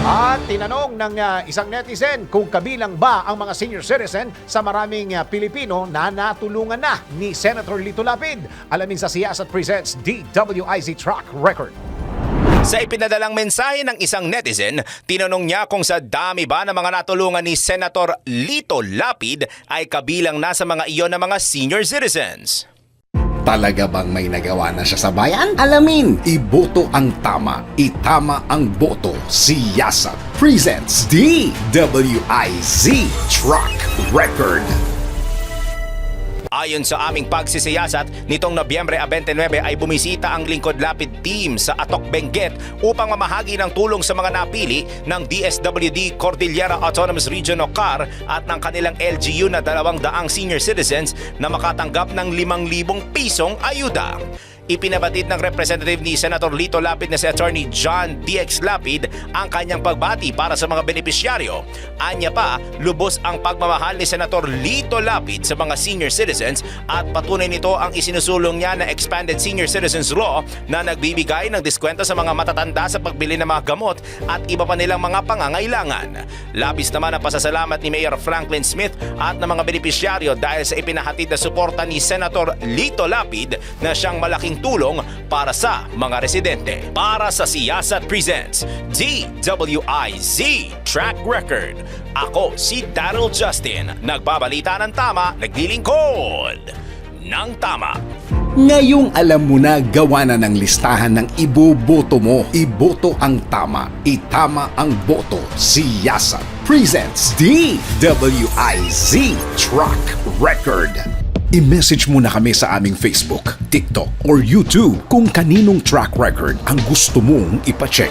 At tinanong ng isang netizen kung kabilang ba ang mga senior citizen sa maraming Pilipino na natulungan na ni Senator Lito Lapid. Alamin sa Siyasat Presents DWIZ Track Record. Sa ipinadalang mensahe ng isang netizen, tinanong niya kung sa dami ba ng mga natulungan ni Senator Lito Lapid ay kabilang na sa mga iyon ng mga senior citizens. Talaga bang may nagawa na siya sa bayan? Alamin, iboto ang tama, itama ang boto. Siyasat presents DWIZ Track Record. Ayon sa aming pagsisiyasat, nitong Nobyembre 29 ay bumisita ang Lingkod Lapid Team sa Atok Benguet upang mamahagi ng tulong sa mga napili ng DSWD Cordillera Autonomous Region o CAR at ng kanilang LGU na 200 senior citizens na makatanggap ng 5,000 pisong ayuda. Ipinabatid ng representative ni Senator Lito Lapid na si Attorney John DX Lapid ang kanyang pagbati para sa mga benepisyaryo. Anya pa, lubos ang pagmamahal ni Senator Lito Lapid sa mga senior citizens at patunay nito ang isinusulong niya na Expanded Senior Citizens Law na nagbibigay ng diskwento sa mga matatanda sa pagbili ng mga gamot at iba pa nilang mga pangangailangan. Labis naman ang pasasalamat ni Mayor Franklin Smith at ng mga benepisyaryo dahil sa ipinahatid na suporta ni Senator Lito Lapid na siyang malaking tulong para sa mga residente. Para sa Siyasat Presents DWIZ Track Record, ako si Daryl Justin, nagbabalita ng tama, naglilingkod ng tama. Ngayong alam mo na, gawa na ng listahan ng iboboto mo. Iboto ang tama, itama ang boto. Siyasat presents DWIZ Track Record. I-message mo na kami sa aming Facebook, TikTok, or YouTube kung kaninong track record ang gusto mong ipacheck.